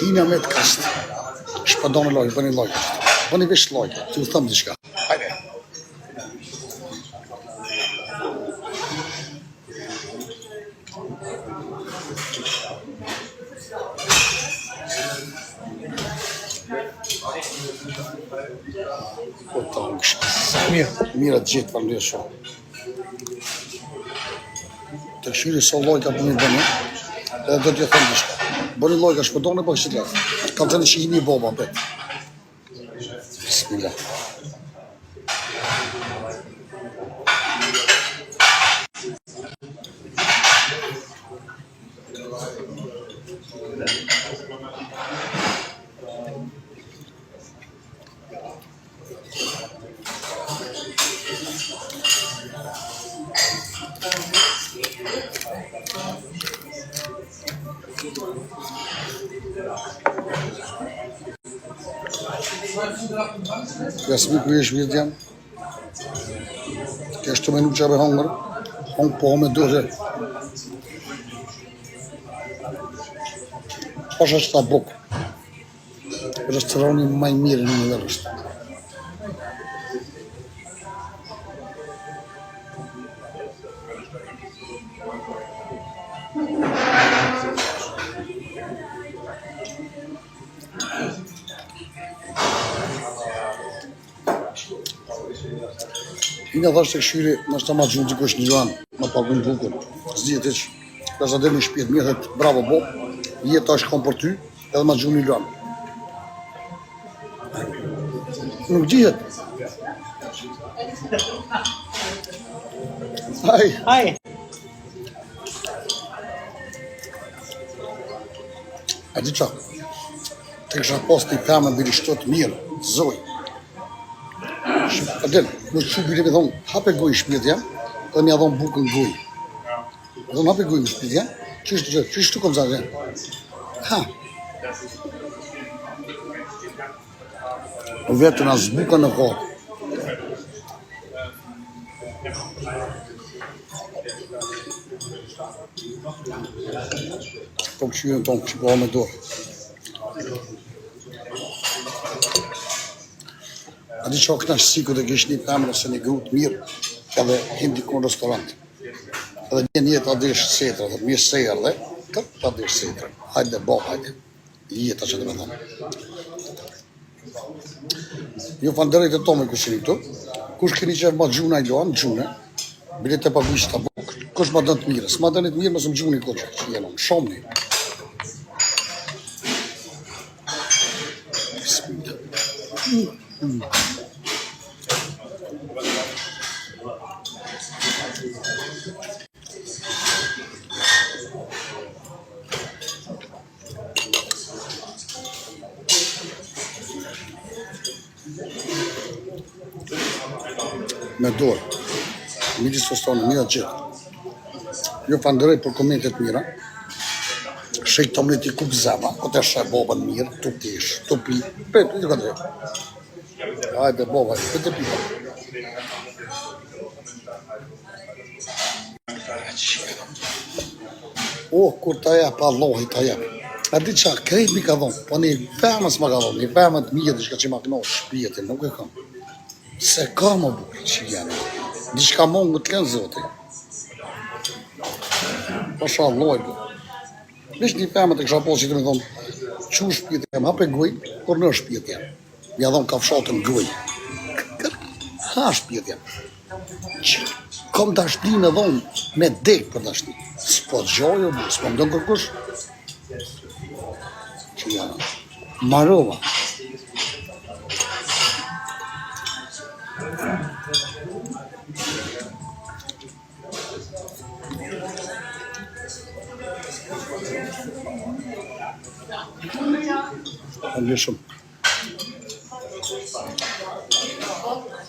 Hina me të kast. Shpëdonë lojë, bëni lojë. Bëni vesh lojë, të u thëmë diçka. Hajde. Po të angësh. Mirë të gjithë për në shumë. Të këshiri so lojë ka bëni bëni, edhe do t'ju thëmë diçka. Bëni lojë ka shpëdonë, po kështë të lefë. Kam të në që hini boba, bet. Bismillah. Jasmi ku jesh vjetë jam. Kesh të menu që abe hongër. Hongë po me dore. Pasha që ta bukë. Restorani maj mirë në në vërështë. Hina thashtë të këshyri, nështë të ma gjunë të kush një gjuanë, ma pagun bukën. Zdijet e që, kësa dhe në shpjetë, mirë thëtë, bravo Bob, jetë është kom për ty, edhe ma gjunë një gjuanë. Nuk gjihet. Haj. A di qa, të kësha post një pëmë në bilishtot mirë, zoj. Adel, në që bile me thonë, hape goj shpjetja, edhe me adhonë bukën goj. Thonë, hape goj në shpjetja, që ishtë të kom zare? Ha. Vetën as bukën në kohë. Po këshyën tonë, që po me dorë. A di që o këna shësiku dhe kesh një pëmën ose një grutë mirë, edhe him diku në restorant. Edhe një jetë adesh setra, dhe mirë sejër dhe, këtë adesh setra. Hajde, Bob, hajde. Jeta që dhe me thonë. Jo fanderejt e tome kushini këtu. Kush keni që ma gjuna i loan, gjune, bilet e pagu ishtë të bukë. Kush ma dënë të mirë, s'ma dënë të mirë, mësë më gjuni këtë që jenon, shomni. Me dorë, midis të stonë, mira gjithë. Jo fanderoj për komentet mira. Shejt të mleti kup zema, o të shë bobën mirë, tu pish, tu pi. Për të këtë dhe. Hajde, boba, për të pipa. Kur të jep, Allahi të jep. A di qa, krejt mi ka dhonë, po një femës ma ka dhonë, një femët mirë dhe shka që ma kënohë shpjetin, nuk e kam. Se ka më burë që janë, diçka mongë të kënë zote. Pasha lojë bu. Vesh një pëmë të kësha posë që të me thonë, që shpjetë jam, hape guj, kur në shpjetë jam. Mja thonë ka fshatën guj. Ha shpjetë jam. Kom të ashti me thonë, me dekë për të ashti. S'po të gjojë, s'po më dënë kërkush. Që janë, marova. Në shumë.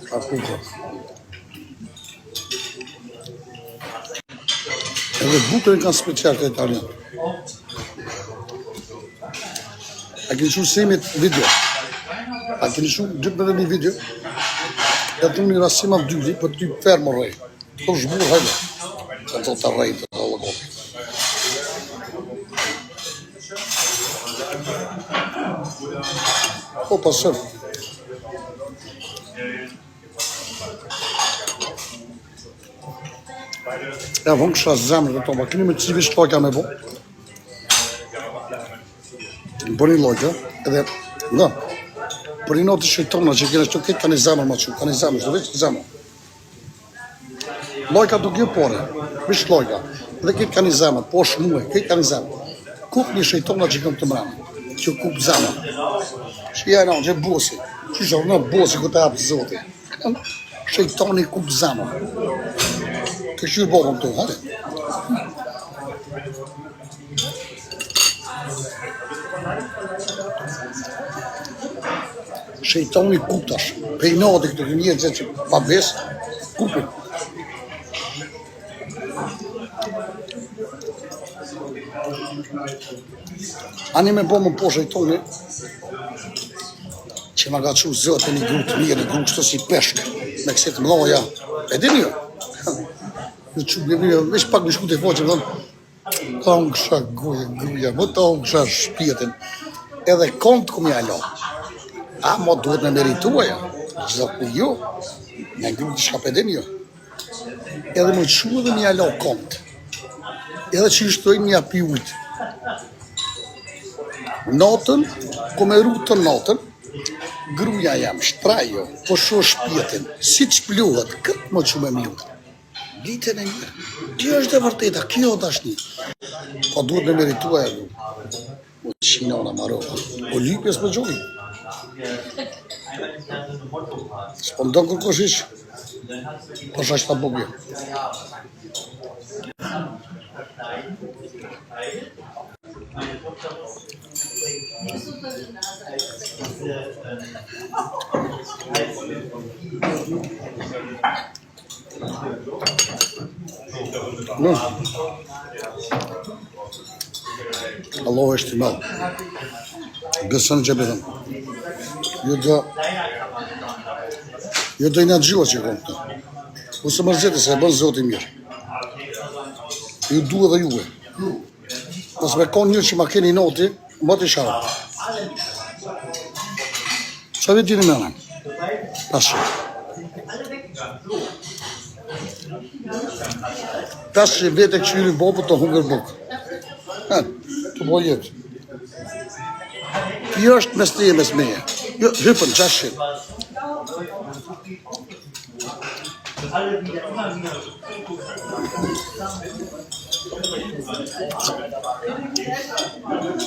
Ka kuko. Edhe bukën e kanë special të italian. A keni shumë semit video? A keni shumë gjithë me një video? E të unë një rasima të dyli, për ty ferë më rej. Të zhburë, hajde. Se të të rej të të lëgopi. Po, pasër. Ja, vëmë kësha zemrë dhe to, ma keni me civi shtokja me bo. Më bërë një lojka, edhe, nga, për një notë shëjtona që kene shto, këtë ka një zemrë ma që, ka një zemrë, shdo veç zemrë. Lojka do kjo pore, vish lojka, edhe këtë ka një zemrë, po shmuë, këtë ka një zemrë. Kup një shëjtona që këm të mërana, që kup zemrë. Që jaj në, që bosi, që shë në bosi këtë apë zoti. Shëjtoni kup zemrë. Këshirë bobën të, hajde. Shejtoni kuptash, prej nati këtë të njerëzve që pa besë, kupin. Ani me bo më po shejtoni, që ma ka që zëtë një gru të mirë, një gru kështu si peshkë, me këse të mdoja, e di një. Në që një, veç pak në shku të foqë, më thonë, ta unë kësha gruja, më ta unë kësha shpjetin, edhe kontë këmë ja lo. A, mo duhet me merituaja, gjitha ku jo, me ngru të shkapedin jo. Edhe më që edhe një alo kontë, edhe që ishtoj një api ujtë. Notën, ku me ru të notën, gruja jam, shtrajo, po sho shpjetin, si që pluhet, këtë më që me mjutë. Blitën e një, kjo është e vërteta, kjo të ashtë një. Po duhet me merituaja du. O qina ona marova, o lypjes për gjoni. S'po ndonë kërkosh ish, po shash ta bogje. No. Allah është i madhë. Besën që betëm. Jo do i nga gjua që kom të. Ose mërzete se e bënë zotë i mirë. Ju duhe dhe juve. Ose me konë një që ma keni noti, më të i sharë. Qa vetë gjeni me në? Pasë. 500 vete këqyri bobë të hungër bukë. Të bo jetë. Kjo është mes të e mes meje. Jo, hypën, 600.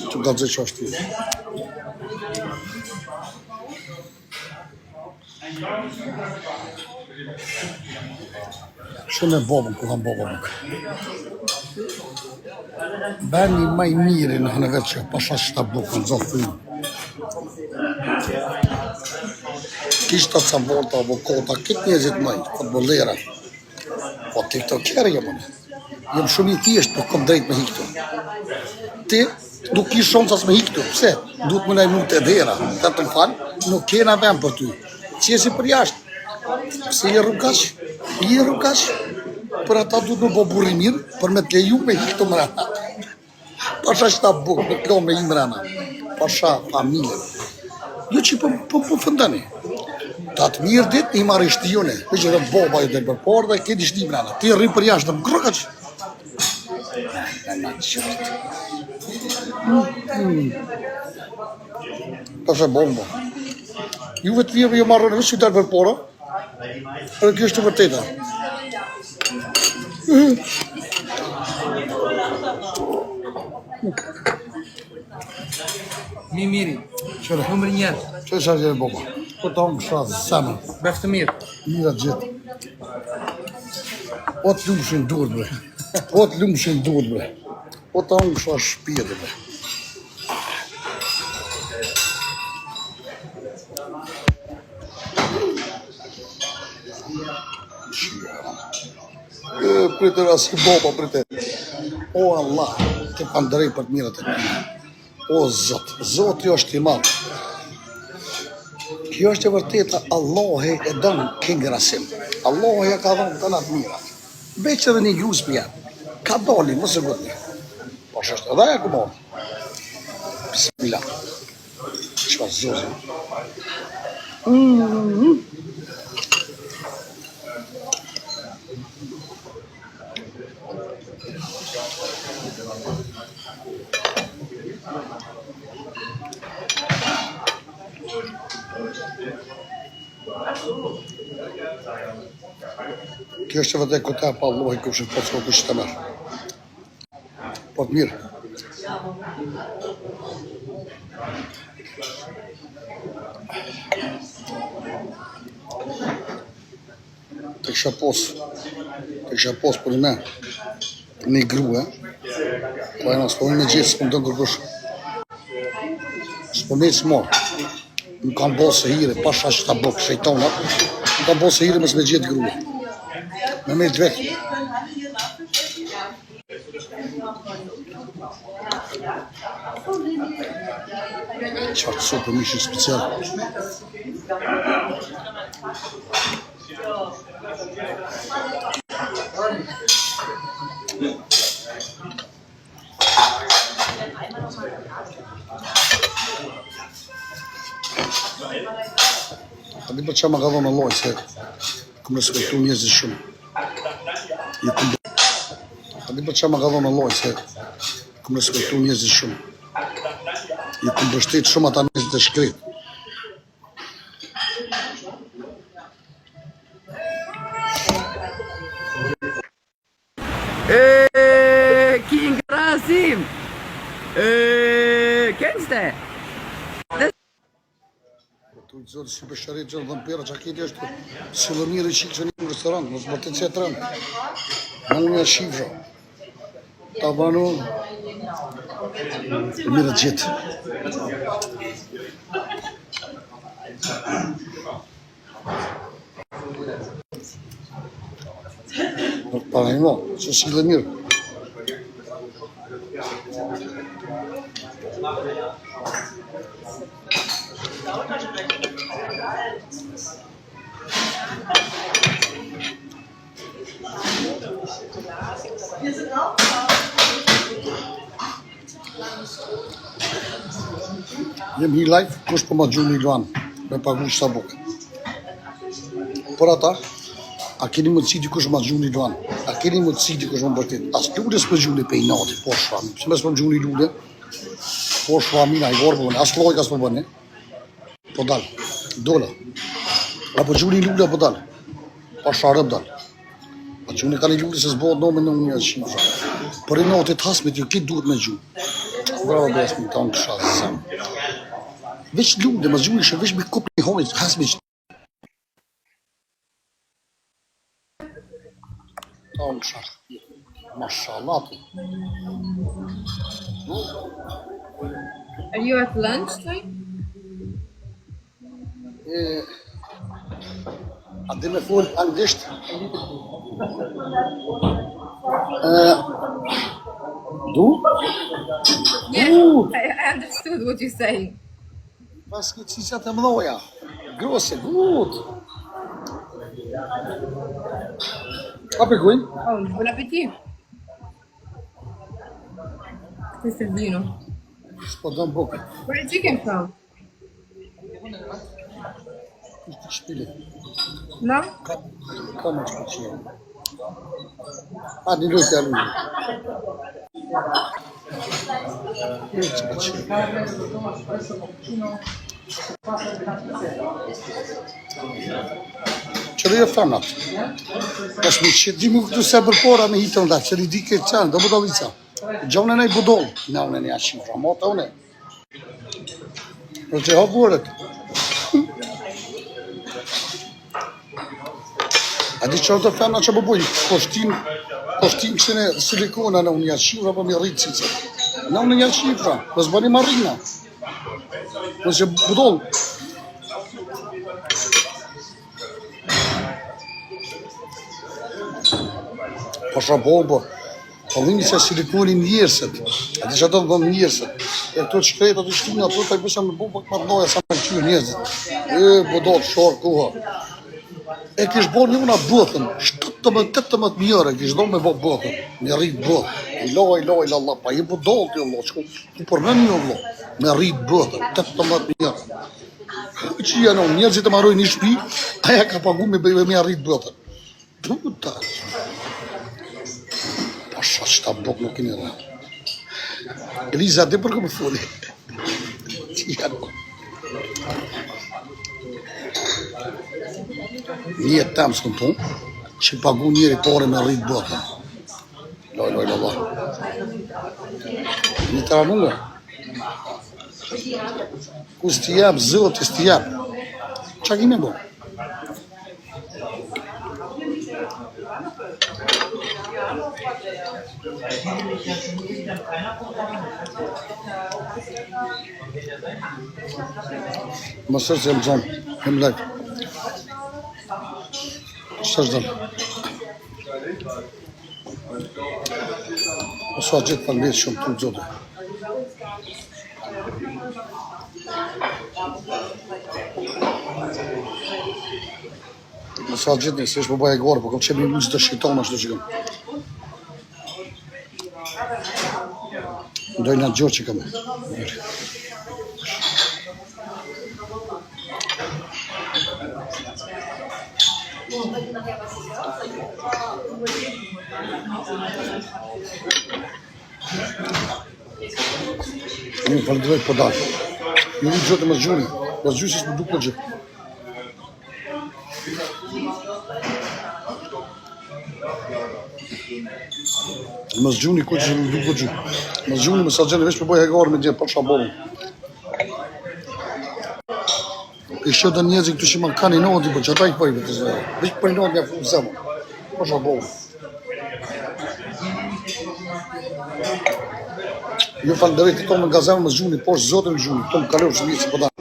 Që ka të zë që është tjë. Shumë e bobën, ku kam bobën. Bërni maj mire në vetë që pasha që ta bukën, zotë të ju. Kishtë të volta, avokota, këtë njëzit maj, futbolera. Po tiktokere jë mëne. Jem shumë i thjesht, po kom drejt me hiktu. Ti, nuk kishë shumë sas me hiktu. Pse? Duhet më najmu të edhera. Të të më falë, nuk kena vem për ty. Qesi për jashtë. Pse i rrukash? I rrukash? Për ata duhet më bo burri mirë, për me të leju me hiktu mrena. Pasha që ta bukë, me klo me i mrena. Pasha, familje. Jo që po fëndani. Ta të mirë dit, i marrë ishtë jone. Dhe që dhe boba ju dhe për por dhe këtë ishtë i mrena. Ti rri për jashtë dhe më krokaq. Në qërtë. Pasha bomba. Juve të vjerë ju marrë në vështë qytetarë për pora. Edhe kjo është të vërteta. Mi miri, numër njërë. Që është gjere boba? Po të onë kësha zemën. Beftë të mirë. Mira gjithë. O të lumëshin duhet bre. O të lumëshin duhet bre. O të onë kësha shpjetë bre. Prite asë boba prite. O Allah. të pandërej për të mirët e tina. O Zot, Zoti është i madh. Kjo është e vërteta, Allahi e don këngrasim. Allahi ja ka dhënë të natë mirat. Veç edhe një gjusë për janë. Ka doli, mos e godni. Po është edhe e këmo. Bismillah. Çka zozi. Kjo është vëtë e këta pa Allahi kështë po të s'ko kështë të mërë. Po të mirë. Të kësha pos për me një grua, po e në s'pëmi me gjithë s'pëm të kërkush. S'pëmi që morë. Më kam bo se hire, pasha që ta blokë shejtonat, më kam bo se hire mësë me gjithë grua. Me me të vetë. Qartë sopë për mishin special. A di për që më ka dhonë Allah se këmë respektu njëzit shumë. A di për që më ka dhonë Allah se këmë respektu njëzit shumë. I këmë bështet shumë ata njëzit e shkret. Kingrasim! Kennst du? Tu i zotë si pësharit që në dhëmë pera që akiti është sëllëmiri qikë që një në restorant, mësë bërte që e të rëndë. Në unë një shifra. Ta banu mirë gjithë. Në të parë një, që si dhe mirë. Jem hi live, kush për ma gjuni luan, me pagu shta buke. Por ata, a keni mundësi dikush ma gjuni luan, a keni mundësi dikush ma bërtit. As lullës për gjuni pe i nati, po shfami. Që mes për gjuni lullë, po shfami na i vorë për bëne, as lojk as për bëne. Po dal, dola. Apo gjuni lullë po dal, pa sharëp dal. A gjuni ka një lullë se s'bohet nome në një shifra. Për i natit hasmit, ju kitë duhet me gjuni. Bravo besmi, ta në kësha dhe zemë. Veç lullë, ma gjuni shë veç me kup një hojt, hasmi që. Ta në kësha. Mashallah. Are you at lunch time? A di me full anglisht? Du? Yeah, I understood what you're saying. Pas këtë si që të mdoja. Grose, gut. Ape gujnë? Oh, buon appetito. Questo è il vino. S'po dëm buke. Where did you come from? Ishtë të shpili. No? Ka me që qenë. A, një lujtë e lujtë. Lujtë që qenë. Qëllë e famnat. Pas mi që di mu këtu se bërpora me hitën da, qëllë i di këtë qanë, do budo vica. Gjonë e budol, në unë e një shifra, mo të une. Për që ha burët. A di që të femna që përbujnë, koshtim që në silikona në unë një shifra për mi rritë cice. Në unë një shifra, për zbani marina. Për që budol. Pasha bobo, Qëllimi se silikonin njerëzit. A di çfarë do të thonë njerëzit? E këto shkretat të shtinë ato ta bësa me bukë pak më ndoja sa më qyr njerëzit. Budot shor koha. E kish bën një botën, 17 euro kish dhon me botën. Me rrit botë. Loj Allah, pa i budot ti Allah, ku përmend një Allah. Me rrit botën, 18 euro. Që janë njerëzit të marrojnë një shtëpi, aja ka pagu me arrit botën. Puta. Pasha që ta bok nuk keni dhe. Eliza, dhe për këmë foli. Që janë. Një e temë së në punë, që pagu njeri pore me rrit botën. Loj, Allah. Një të ranullë. Kus t'i jabë, zëllë t'i jabë. Qa kime bo? Më sërë që e më zonë, e më lekë. Sërë dëllë. Oso a gjithë për letë shumë të zotë. Më sa gjithë nëse është më bëja e gorë, po kam qenë një lujtë të shqitonë ashtu që kam. Ndoj në gjorë që kam. Një falëndëroj po dalë. Ju një gjotë më zgjuni, më zgjusës më dukë në gjithë. Më zgjuni ku që më dukë në gjithë. Më zgjuni më sa gjeni veç për bëj hegarë me gjithë, për shabollën. I shëtë në njëzë këtu që më kanë i noti, për që ata i pëjve të zërë. Veç për i noti një full zemë, për shabollën. Ju falënderoj të tonë nga zemë më zgjuni, por zotën më zgjuni, tonë më kalorë që një që përdajnë.